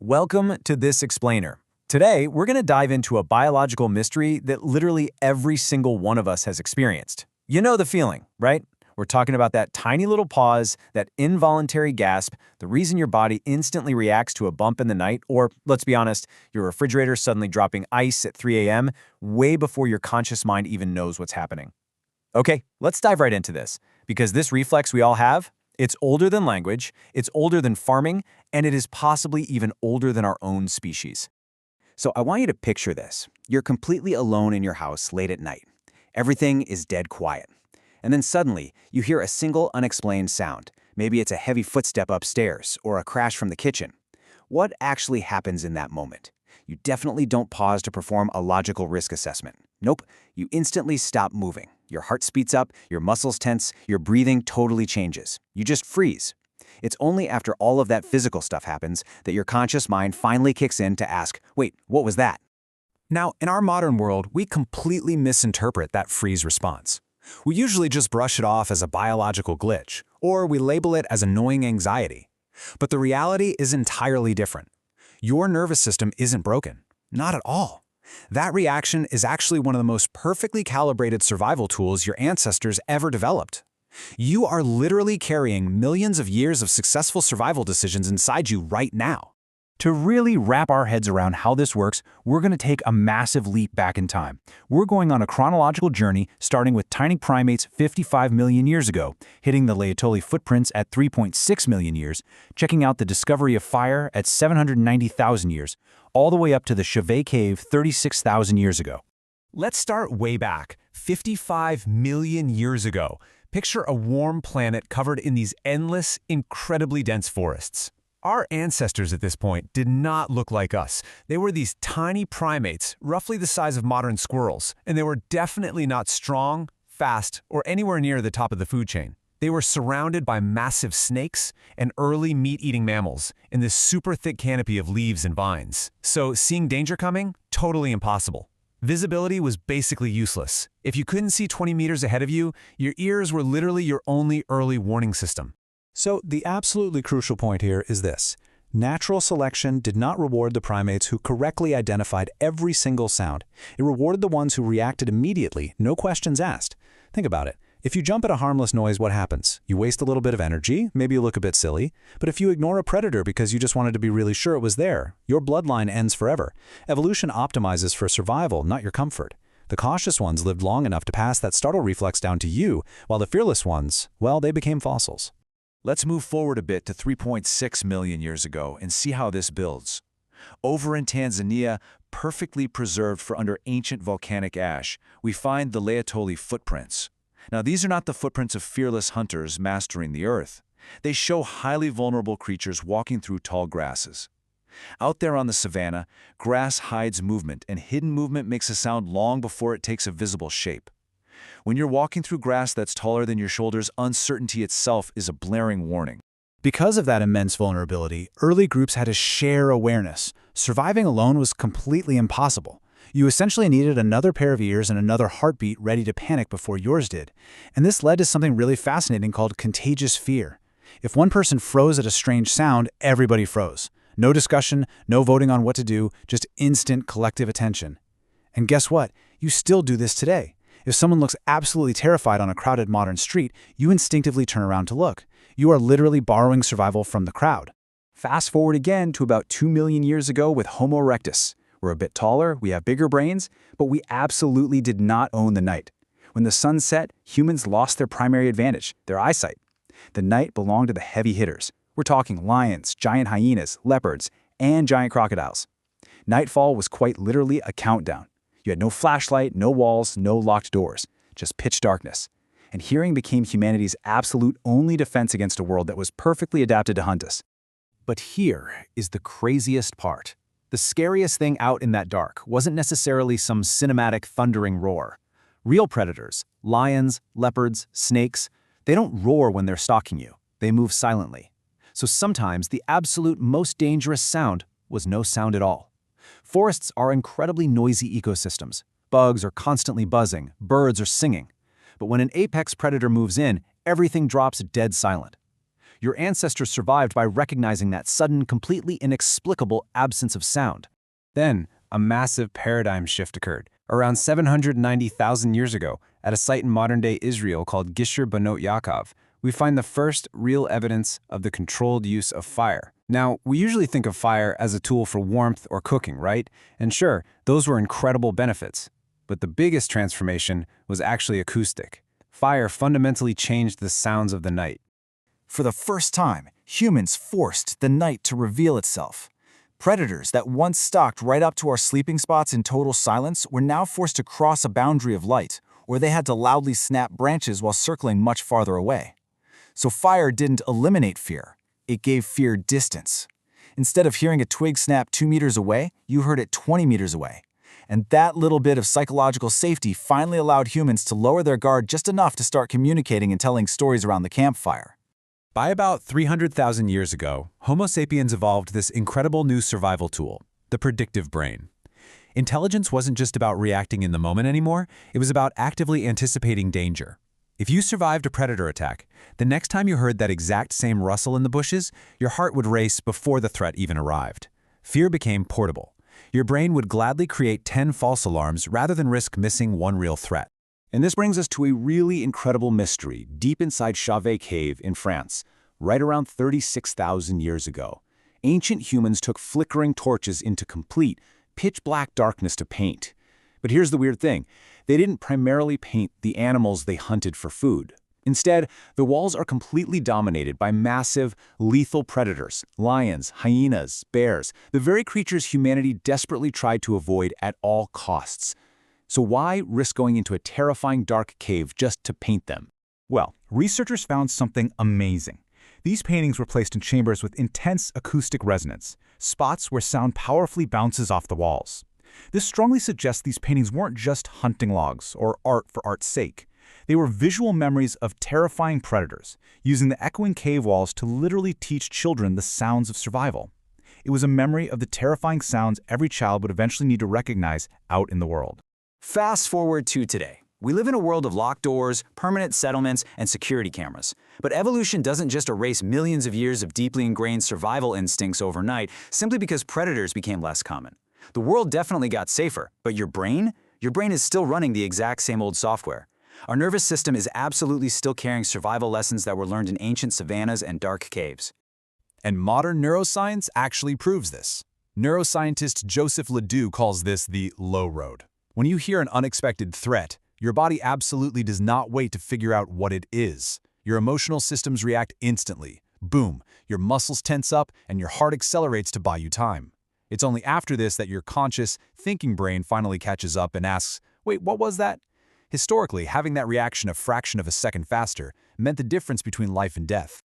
Welcome to This Explainer. Today, we're going to dive into a biological mystery that literally every single one of us has experienced. You know the feeling, right? We're talking about that tiny little pause, that involuntary gasp, the reason your body instantly reacts to a bump in the night, or, let's be honest, your refrigerator suddenly dropping ice at 3 a.m. way before your conscious mind even knows what's happening. Okay, let's dive right into this, because this reflex we all have, it's older than language, it's older than farming, and it is possibly even older than our own species. So I want you to picture this. You're completely alone in your house late at night. Everything is dead quiet. And then suddenly, you hear a single unexplained sound. Maybe it's a heavy footstep upstairs or a crash from the kitchen. What actually happens in that moment? You definitely don't pause to perform a logical risk assessment. Nope, you instantly stop moving. Your heart speeds up, your muscles tense, your breathing totally changes. You just freeze. It's only after all of that physical stuff happens that your conscious mind finally kicks in to ask, wait, what was that? Now, in our modern world, we completely misinterpret that freeze response. We usually just brush it off as a biological glitch, or we label it as annoying anxiety. But the reality is entirely different. Your nervous system isn't broken. Not at all. That reaction is actually one of the most perfectly calibrated survival tools your ancestors ever developed. You are literally carrying millions of years of successful survival decisions inside you right now. To really wrap our heads around how this works, we're going to take a massive leap back in time. We're going on a chronological journey starting with tiny primates 55 million years ago, hitting the Laetoli footprints at 3.6 million years, checking out the discovery of fire at 790,000 years, all the way up to the Chauvet Cave 36,000 years ago. Let's start way back, 55 million years ago. Picture a warm planet covered in these endless, incredibly dense forests. Our ancestors at this point did not look like us. They were these tiny primates, roughly the size of modern squirrels, and they were definitely not strong, fast, or anywhere near the top of the food chain. They were surrounded by massive snakes and early meat-eating mammals in this super thick canopy of leaves and vines. So seeing danger coming? Totally impossible. Visibility was basically useless. If you couldn't see 20 meters ahead of you, your ears were literally your only early warning system. So the absolutely crucial point here is this. Natural selection did not reward the primates who correctly identified every single sound. It rewarded the ones who reacted immediately, no questions asked. Think about it. If you jump at a harmless noise, what happens? You waste a little bit of energy, maybe you look a bit silly, but if you ignore a predator because you just wanted to be really sure it was there, your bloodline ends forever. Evolution optimizes for survival, not your comfort. The cautious ones lived long enough to pass that startle reflex down to you, while the fearless ones, well, they became fossils. Let's move forward a bit to 3.6 million years ago and see how this builds. Over in Tanzania, perfectly preserved for under ancient volcanic ash, we find the Laetoli footprints. Now, these are not the footprints of fearless hunters mastering the earth. They show highly vulnerable creatures walking through tall grasses. Out there on the savanna, grass hides movement, and hidden movement makes a sound long before it takes a visible shape. When you're walking through grass that's taller than your shoulders, uncertainty itself is a blaring warning. Because of that immense vulnerability, early groups had to share awareness. Surviving alone was completely impossible. You essentially needed another pair of ears and another heartbeat ready to panic before yours did. And this led to something really fascinating called contagious fear. If one person froze at a strange sound, everybody froze. No discussion, no voting on what to do, just instant collective attention. And guess what? You still do this today. If someone looks absolutely terrified on a crowded modern street, you instinctively turn around to look. You are literally borrowing survival from the crowd. Fast forward again to about 2 million years ago with Homo erectus. We're a bit taller, we have bigger brains, but we absolutely did not own the night. When the sun set, humans lost their primary advantage, their eyesight. The night belonged to the heavy hitters. We're talking lions, giant hyenas, leopards, and giant crocodiles. Nightfall was quite literally a countdown. You had no flashlight, no walls, no locked doors, just pitch darkness. And hearing became humanity's absolute only defense against a world that was perfectly adapted to hunt us. But here is the craziest part. The scariest thing out in that dark wasn't necessarily some cinematic thundering roar. Real predators, lions, leopards, snakes, they don't roar when they're stalking you. They move silently. So sometimes the absolute most dangerous sound was no sound at all. Forests are incredibly noisy ecosystems. Bugs are constantly buzzing, birds are singing. But when an apex predator moves in, everything drops dead silent. Your ancestors survived by recognizing that sudden, completely inexplicable absence of sound. Then, a massive paradigm shift occurred. Around 790,000 years ago, at a site in modern-day Israel called Gisher Banot Yaakov, we find the first real evidence of the controlled use of fire. Now, we usually think of fire as a tool for warmth or cooking, right? And sure, those were incredible benefits. But the biggest transformation was actually acoustic. Fire fundamentally changed the sounds of the night. For the first time, humans forced the night to reveal itself. Predators that once stalked right up to our sleeping spots in total silence were now forced to cross a boundary of light, or they had to loudly snap branches while circling much farther away. So fire didn't eliminate fear, it gave fear distance. Instead of hearing a twig snap 2 meters away, you heard it 20 meters away. And that little bit of psychological safety finally allowed humans to lower their guard just enough to start communicating and telling stories around the campfire. By about 300,000 years ago, Homo sapiens evolved this incredible new survival tool, the predictive brain. Intelligence wasn't just about reacting in the moment anymore, it was about actively anticipating danger. If you survived a predator attack, the next time you heard that exact same rustle in the bushes, your heart would race before the threat even arrived. Fear became portable. Your brain would gladly create 10 false alarms rather than risk missing one real threat. And this brings us to a really incredible mystery deep inside Chauvet Cave in France, right around 36,000 years ago. Ancient humans took flickering torches into complete, pitch-black darkness to paint. But here's the weird thing. They didn't primarily paint the animals they hunted for food. Instead, the walls are completely dominated by massive, lethal predators, lions, hyenas, bears, the very creatures humanity desperately tried to avoid at all costs. So why risk going into a terrifying dark cave just to paint them? Well, researchers found something amazing. These paintings were placed in chambers with intense acoustic resonance, spots where sound powerfully bounces off the walls. This strongly suggests these paintings weren't just hunting logs or art for art's sake. They were visual memories of terrifying predators, using the echoing cave walls to literally teach children the sounds of survival. It was a memory of the terrifying sounds every child would eventually need to recognize out in the world. Fast forward to today. We live in a world of locked doors, permanent settlements, and security cameras. But evolution doesn't just erase millions of years of deeply ingrained survival instincts overnight simply because predators became less common. The world definitely got safer, but your brain is still running the exact same old software. Our nervous system is absolutely still carrying survival lessons that were learned in ancient savannas and dark caves. And modern neuroscience actually proves this. Neuroscientist Joseph Ledoux calls this the low road. When you hear an unexpected threat, your body absolutely does not wait to figure out what it is. Your emotional systems react instantly. Boom, your muscles tense up and your heart accelerates to buy you time. It's only after this that your conscious, thinking brain finally catches up and asks, wait, what was that? Historically, having that reaction a fraction of a second faster meant the difference between life and death.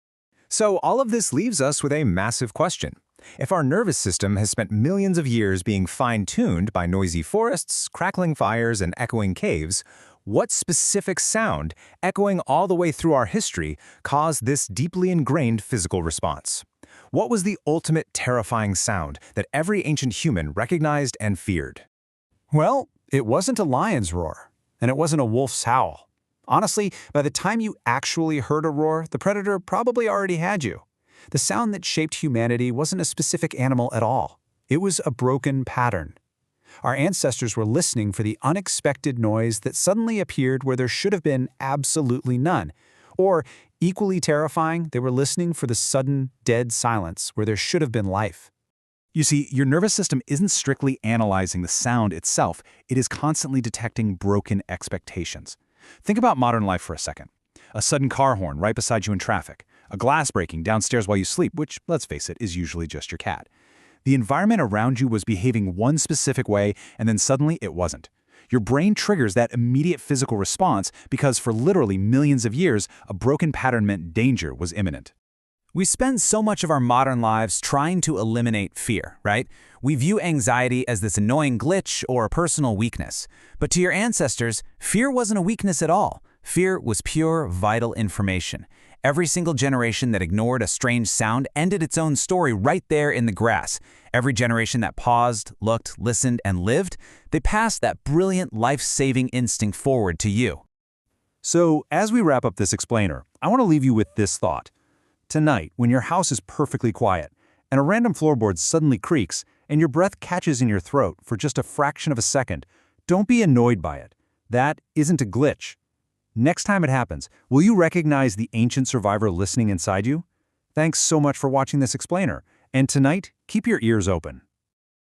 So all of this leaves us with a massive question. If our nervous system has spent millions of years being fine-tuned by noisy forests, crackling fires, and echoing caves, what specific sound, echoing all the way through our history, caused this deeply ingrained physical response? What was the ultimate terrifying sound that every ancient human recognized and feared? Well, it wasn't a lion's roar, and it wasn't a wolf's howl. Honestly, by the time you actually heard a roar, the predator probably already had you. The sound that shaped humanity wasn't a specific animal at all. It was a broken pattern. Our ancestors were listening for the unexpected noise that suddenly appeared where there should have been absolutely none. Or, equally terrifying, they were listening for the sudden, dead silence where there should have been life. You see, your nervous system isn't strictly analyzing the sound itself, it is constantly detecting broken expectations. Think about modern life for a second. A sudden car horn right beside you in traffic, a glass breaking downstairs while you sleep, which, let's face it, is usually just your cat. The environment around you was behaving one specific way, and then suddenly it wasn't. Your brain triggers that immediate physical response because for literally millions of years, a broken pattern meant danger was imminent. We spend so much of our modern lives trying to eliminate fear, right? We view anxiety as this annoying glitch or a personal weakness. But to your ancestors, fear wasn't a weakness at all. Fear was pure, vital information. Every single generation that ignored a strange sound ended its own story right there in the grass. Every generation that paused, looked, listened, and lived, they passed that brilliant, life-saving instinct forward to you. So, as we wrap up this explainer, I want to leave you with this thought. Tonight, when your house is perfectly quiet, and a random floorboard suddenly creaks, and your breath catches in your throat for just a fraction of a second, don't be annoyed by it. That isn't a glitch. Next time it happens, will you recognize the ancient survivor listening inside you? Thanks so much for watching this explainer, and tonight, keep your ears open.